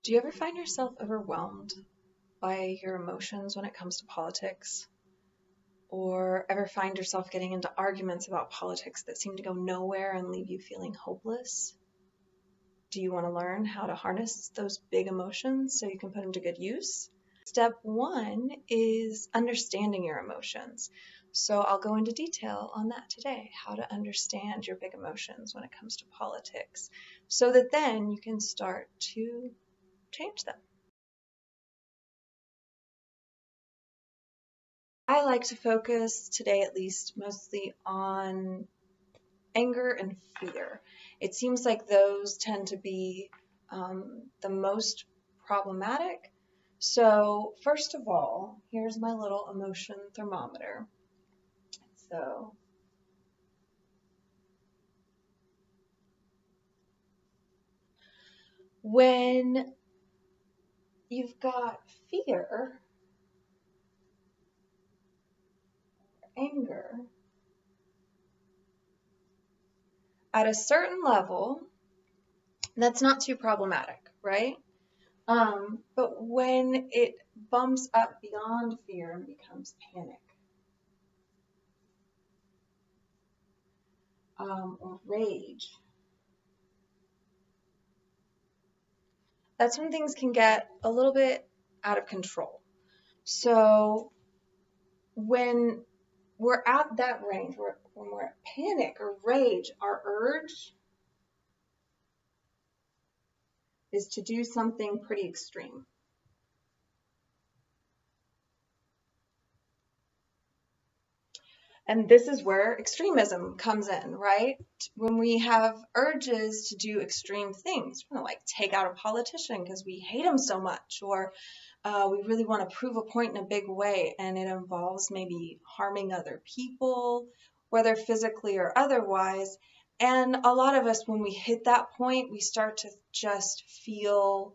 Do you ever find yourself overwhelmed by your emotions when it comes to politics? Or ever find yourself getting into arguments about politics that seem to go nowhere and leave you feeling hopeless? Do you want to learn how to harness those big emotions so you can put them to good use? Step one is understanding your emotions. So I'll go into detail on that today, how to understand your big emotions when it comes to politics, so that then you can start to change them. I like to focus today, at least, mostly on anger and fear. It seems like those tend to be the most problematic. So first of all, here's my little emotion thermometer. So when you've got fear, anger, at a certain level, that's not too problematic, right? But when it bumps up beyond fear and becomes panic, or rage, that's when things can get a little bit out of control. So when we're at that range, when we're at panic or rage, our urge is to do something pretty extreme. And this is where extremism comes in, right? When we have urges to do extreme things, like take out a politician because we hate him so much, or we really want to prove a point in a big way, and it involves maybe harming other people, whether physically or otherwise. And a lot of us, when we hit that point, we start to just feel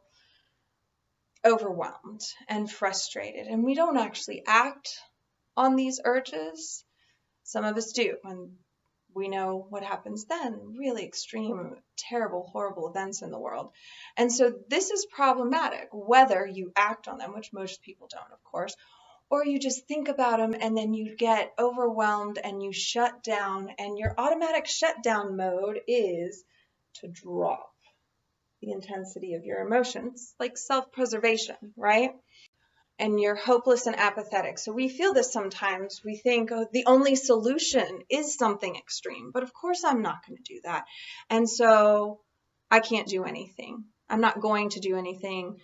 overwhelmed and frustrated, and we don't actually act on these urges. Some of us do, and we know what happens then, really extreme, terrible, horrible events in the world. And so this is problematic, whether you act on them, which most people don't, of course, or you just think about them and then you get overwhelmed and you shut down, and your automatic shutdown mode is to drop the intensity of your emotions, like self-preservation, right? And you're hopeless and apathetic. So we feel this sometimes. We think, oh, the only solution is something extreme. But of course, I'm not going to do that. And so I can't do anything. I'm not going to do anything.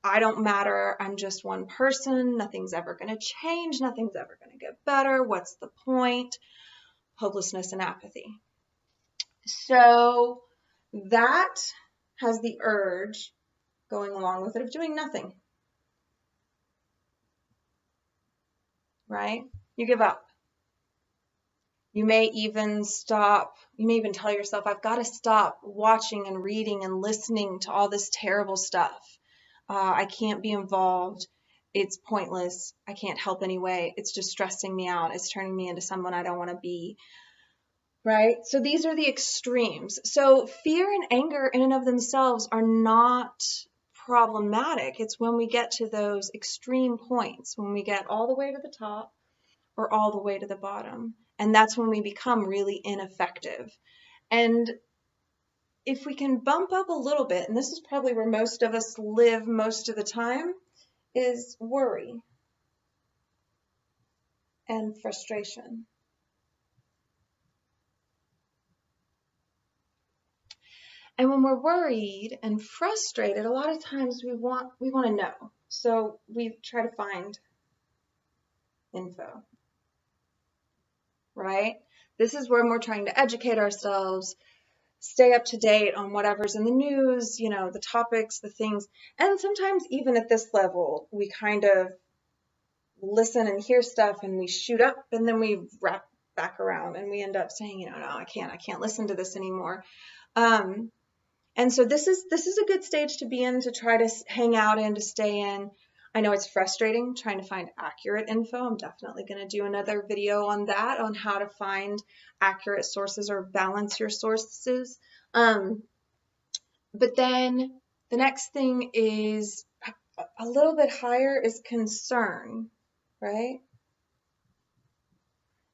I don't matter. I'm just one person. Nothing's ever going to change. Nothing's ever going to get better. What's the point? Hopelessness and apathy. So that has the urge going along with it of doing nothing. Right? You give up. You may even tell yourself, I've got to stop watching and reading and listening to all this terrible stuff. I can't be involved. It's pointless. I can't help anyway. It's just stressing me out. It's turning me into someone I don't want to be. Right? So these are the extremes. So fear and anger in and of themselves are not problematic. It's when we get to those extreme points, when we get all the way to the top or all the way to the bottom. And that's when we become really ineffective. And if we can bump up a little bit, and this is probably where most of us live most of the time, is worry and frustration. And when we're worried and frustrated, a lot of times we want to know. So we try to find info, right? This is when we're trying to educate ourselves, stay up to date on whatever's in the news, the topics, the things. And sometimes even at this level, we kind of listen and hear stuff and we shoot up and then we wrap back around and we end up saying, no, I can't listen to this anymore. And so this is a good stage to be in, to try to hang out in, to stay in. I know it's frustrating trying to find accurate info. I'm definitely going to do another video on that, on how to find accurate sources or balance your sources. But then The next thing is a little bit higher is concern, right?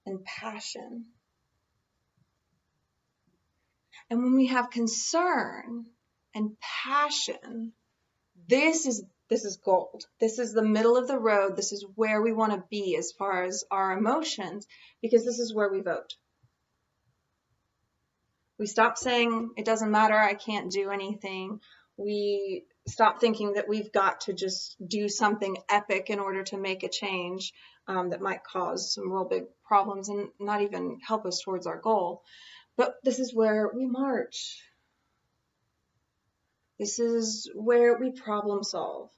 And passion. And when we have concern and passion, this is gold. This is the middle of the road. This is where we want to be as far as our emotions, because this is where we vote. We stop saying, it doesn't matter, I can't do anything. We stop thinking that we've got to just do something epic in order to make a change that might cause some real big problems and not even help us towards our goal. But this is where we march. This is where we problem solve.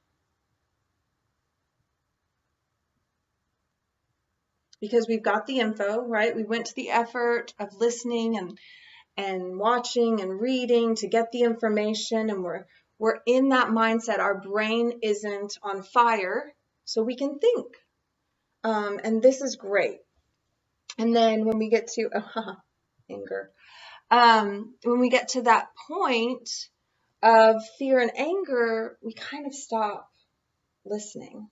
Because we've got the info, right? We went to the effort of listening and watching and reading to get the information, and we're in that mindset. Our brain isn't on fire, so we can think. And this is great. And then when we get to anger, when we get to that point of fear and anger, we kind of stop listening.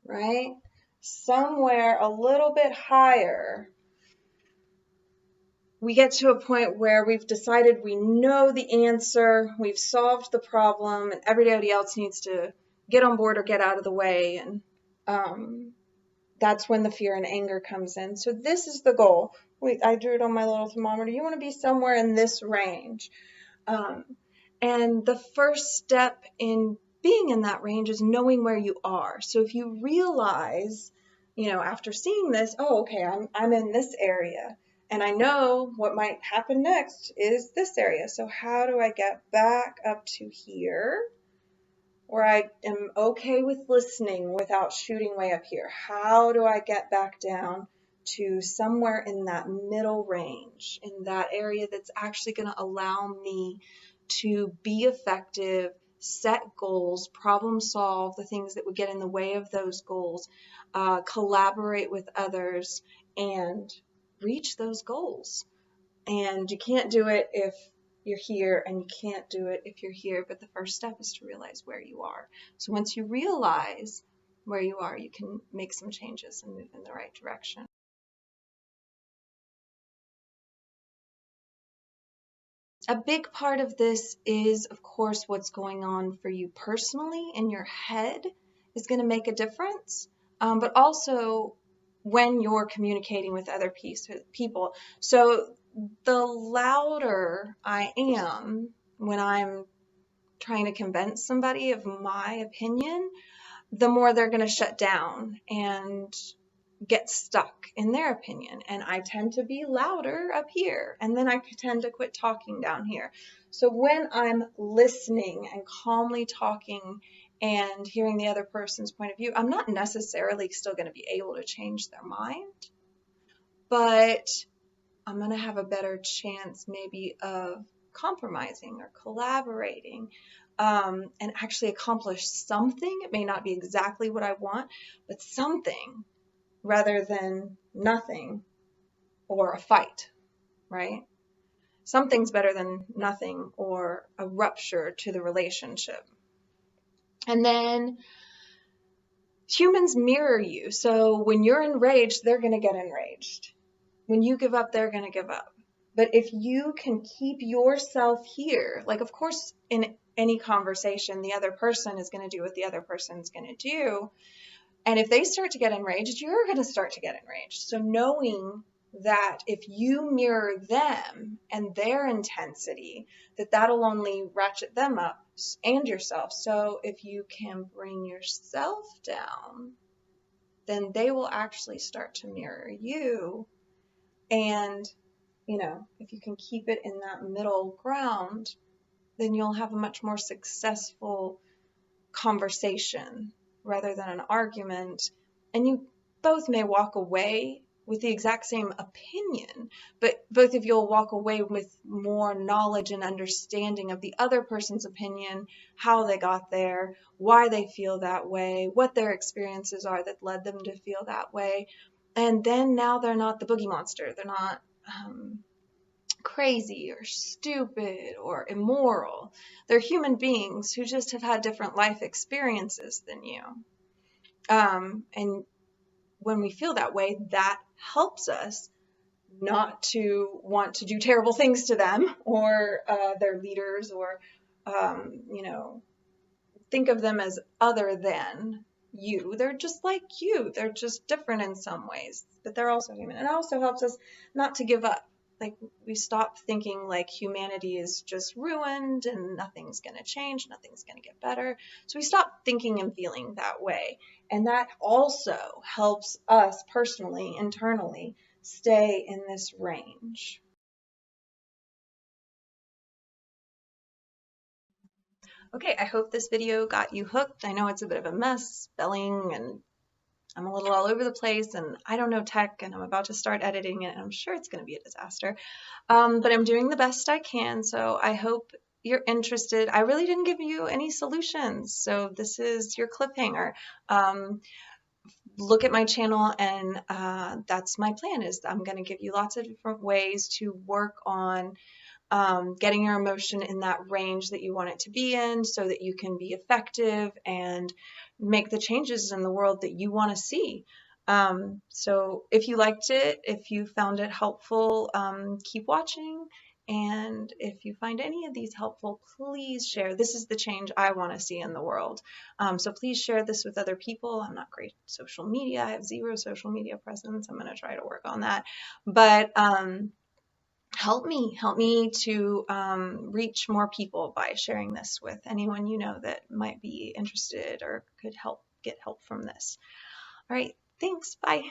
Right? Somewhere a little bit higher, we get to a point where we've decided we know the answer, we've solved the problem, and everybody else needs to get on board or get out of the way. And that's when the fear and anger comes in. So this is the goal. I drew it on my little thermometer. You want to be somewhere in this range. And the first step in being in that range is knowing where you are. So if you realize, after seeing this, oh, okay, I'm in this area, and I know what might happen next is this area. So how do I get back up to here where I am okay with listening without shooting way up here? How do I get back down to somewhere in that middle range, in that area that's actually going to allow me to be effective, set goals, problem solve the things that would get in the way of those goals, collaborate with others, and reach those goals. And you can't do it if you're here, and you can't do it if you're here. But the first step is to realize where you are. So once you realize where you are, you can make some changes and move in the right direction. A big part of this is, of course, what's going on for you personally in your head is going to make a difference, but also when you're communicating with other people. So the louder I am when I'm trying to convince somebody of my opinion, the more they're going to shut down and get stuck in their opinion. And I tend to be louder up here, and then I tend to quit talking down here. So when I'm listening and calmly talking and hearing the other person's point of view, I'm not necessarily still going to be able to change their mind, but I'm going to have a better chance maybe of compromising or collaborating, and actually accomplish something. It may not be exactly what I want, but something, rather than nothing or a fight, right? Something's better than nothing or a rupture to the relationship. And then humans mirror you. So when you're enraged, they're going to get enraged. When you give up, they're going to give up. But if you can keep yourself here, like, of course, in any conversation, the other person is going to do what the other person's going to do. And if they start to get enraged, you're going to start to get enraged. So knowing that if you mirror them and their intensity, that'll only ratchet them up and yourself. So if you can bring yourself down, then they will actually start to mirror you. And, if you can keep it in that middle ground, then you'll have a much more successful conversation rather than an argument. And you both may walk away with the exact same opinion, but both of you will walk away with more knowledge and understanding of the other person's opinion, how they got there, why they feel that way, what their experiences are that led them to feel that way. And then now they're not the boogie monster. They're not crazy or stupid or immoral. They're human beings who just have had different life experiences than you. And when we feel that way, that helps us not to want to do terrible things to them or their leaders, or, think of them as other than you. They're just like you. They're just different in some ways, but they're also human. It also helps us not to give up. Like, we stop thinking like humanity is just ruined and nothing's going to change, nothing's going to get better. So we stop thinking and feeling that way. And that also helps us personally, internally, stay in this range. Okay, I hope this video got you hooked. I know it's a bit of a mess, spelling, and I'm a little all over the place, and I don't know tech, and I'm about to start editing it, and I'm sure it's going to be a disaster. But I'm doing the best I can, so I hope you're interested. I really didn't give you any solutions, so this is your cliffhanger. Look at my channel, and that's my plan. Is I'm going to give you lots of different ways to work on getting your emotion in that range that you want it to be in, so that you can be effective and make the changes in the world that you want to see. So if you liked it, if you found it helpful, keep watching. And if you find any of these helpful, please share. This is the change I want to see in the world. So please share this with other people. I'm not great at social media. I have zero social media presence. I'm going to try to work on that. But help me to reach more people by sharing this with anyone you know that might be interested or could get help from this. All right, thanks. Bye.